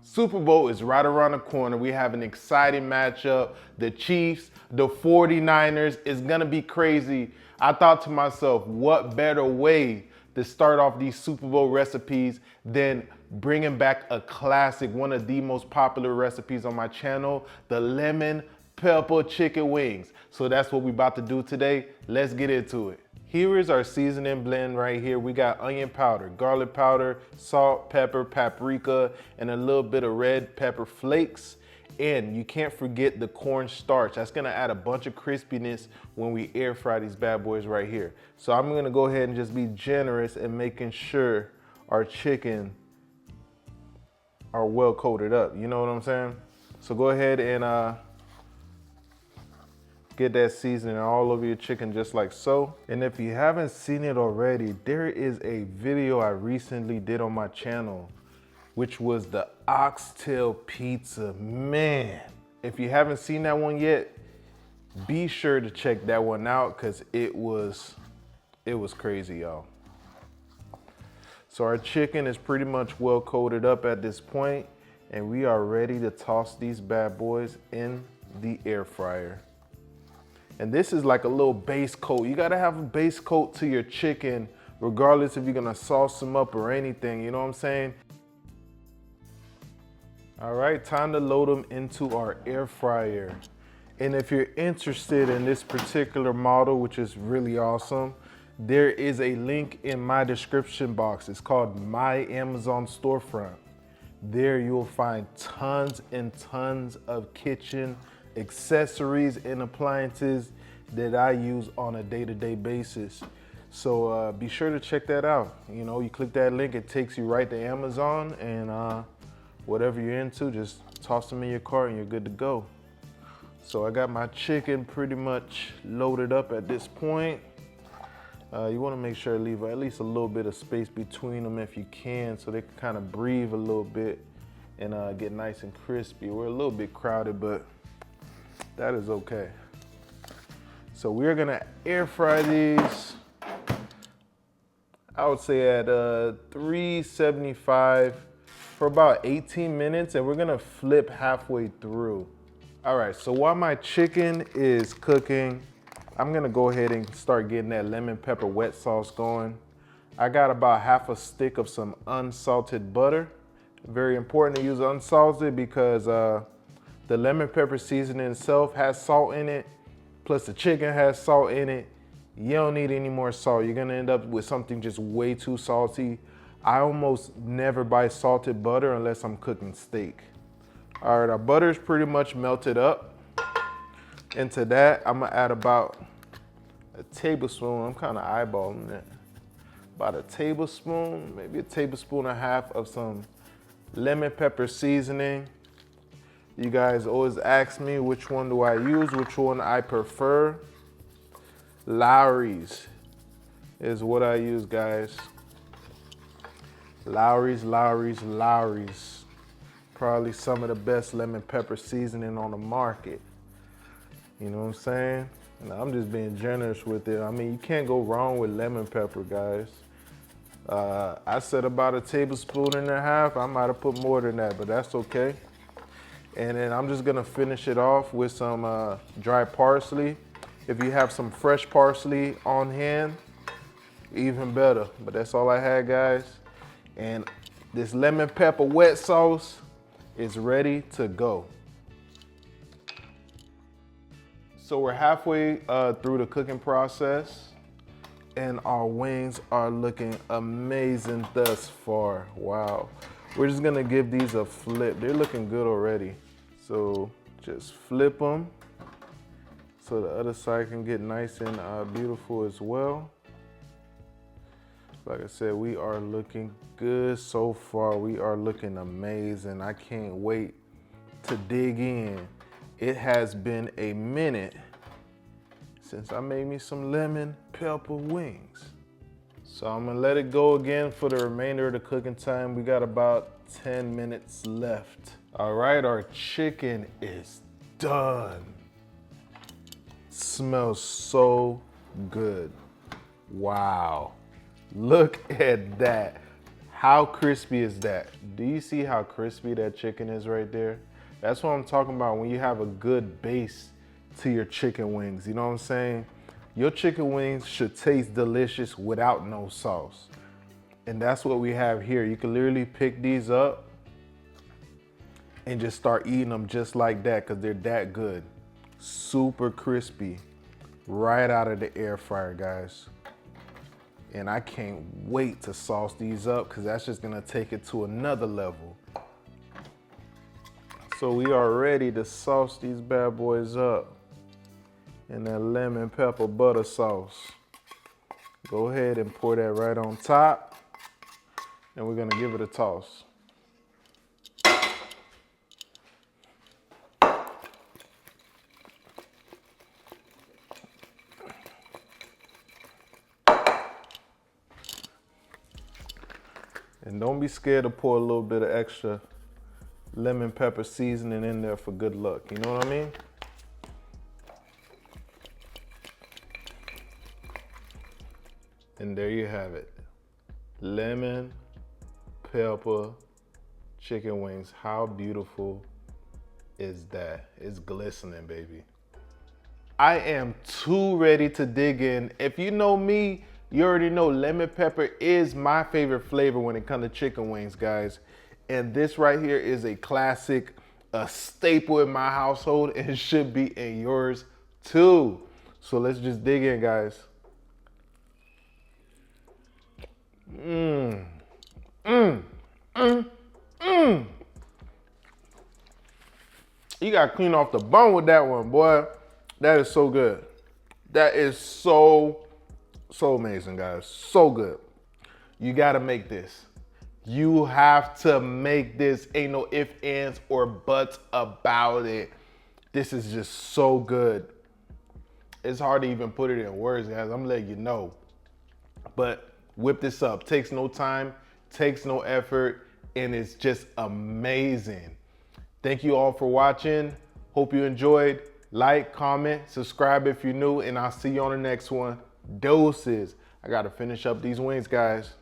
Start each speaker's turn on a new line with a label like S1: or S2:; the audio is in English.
S1: Super Bowl is right around the corner. We have an exciting matchup. The Chiefs, the 49ers. It's gonna be crazy. I thought to myself, what better way to start off these Super Bowl recipes than bringing back a classic, one of the most popular recipes on my channel, the lemon pepper chicken wings. So that's what we're about to do today. Let's get into it. Here is our seasoning blend right here. We got onion powder, garlic powder, salt, pepper, paprika, and a little bit of red pepper flakes. And you can't forget the corn starch. That's gonna add a bunch of crispiness when we air fry these bad boys right here. So I'm gonna go ahead and just be generous in making sure our chicken are well coated up. You know what I'm saying? So go ahead and get that seasoning all over your chicken just like so. And if you haven't seen it already, there is a video I recently did on my channel, which was the oxtail pizza. Man, if you haven't seen that one yet, be sure to check that one out because it was crazy, y'all. So our chicken is pretty much well coated up at this point, and we are ready to toss these bad boys in the air fryer. And this is like a little base coat. You gotta have a base coat to your chicken, regardless if you're gonna sauce them up or anything, you know what I'm saying? All right, time to load them into our air fryer. And if you're interested in this particular model, which is really awesome, there is a link in my description box. It's called My Amazon Storefront. There you'll find tons and tons of kitchen accessories and appliances that I use on a day-to-day basis. So be sure to check that out. You know, you click that link, it takes you right to Amazon, and whatever you're into, just toss them in your cart and you're good to go. So I got my chicken pretty much loaded up at this point. You wanna make sure to leave at least a little bit of space between them if you can, so they can kind of breathe a little bit and get nice and crispy. We're a little bit crowded, but that is okay. So we're gonna air fry these, I would say at 375 for about 18 minutes, and we're gonna flip halfway through. All right, so while my chicken is cooking, I'm gonna go ahead and start getting that lemon pepper wet sauce going. I got about half a stick of some unsalted butter. Very important to use unsalted because the lemon pepper seasoning itself has salt in it, plus the chicken has salt in it. You don't need any more salt. You're gonna end up with something just way too salty. I almost never buy salted butter unless I'm cooking steak. All right, our butter is pretty much melted up. Into that, I'm gonna add about a tablespoon. I'm kind of eyeballing it. About a tablespoon, maybe a tablespoon and a half of some lemon pepper seasoning. You guys always ask me which one do I use, which one I prefer. Lawry's is what I use, guys. Lawry's. Probably some of the best lemon pepper seasoning on the market. You know what I'm saying? And I'm just being generous with it. I mean, you can't go wrong with lemon pepper, guys. I said about a tablespoon and a half. I might have put more than that, but that's okay. And then I'm just gonna finish it off with some dry parsley. If you have some fresh parsley on hand, even better. But that's all I had, guys. And this lemon pepper wet sauce is ready to go. So we're halfway through the cooking process, and our wings are looking amazing thus far. Wow. We're just gonna give these a flip. They're looking good already. So just flip them so the other side can get nice and beautiful as well. Like I said, we are looking good so far. We are looking amazing. I can't wait to dig in. It has been a minute since I made me some lemon pepper wings. So I'm gonna let it go again for the remainder of the cooking time. We got about 10 minutes left. All right, our chicken is done. Smells so good. Wow, look at that. How crispy is that? Do you see how crispy that chicken is right there? That's what I'm talking about when you have a good base to your chicken wings. You know what I'm saying? Your chicken wings should taste delicious without no sauce. And that's what we have here. You can literally pick these up and just start eating them just like that because they're that good. Super crispy right out of the air fryer, guys. And I can't wait to sauce these up because that's just gonna take it to another level. So we are ready to sauce these bad boys up in that lemon pepper butter sauce. Go ahead and pour that right on top. And we're gonna give it a toss. And don't be scared to pour a little bit of extra lemon pepper seasoning in there for good luck. You know what I mean? And there you have it. Lemon pepper chicken wings. How beautiful is that? It's glistening, baby. I am too ready to dig in. If you know me, you already know lemon pepper is my favorite flavor when it comes to chicken wings, guys. And this right here is a classic, a staple in my household, and it should be in yours too. So let's just dig in, guys. You gotta clean off the bone with that one, boy. That is so good. That is so amazing, guys. So good. You gotta make this. You have to make this. Ain't no ifs, ands, or buts about it. This is just so good. It's hard to even put it in words, guys. I'm letting you know. But whip this up. Takes no time, takes no effort, and it's just amazing. Thank you all for watching. Hope you enjoyed. Like, comment, subscribe if you're new, and I'll see you on the next one. Doses. I gotta finish up these wings, guys.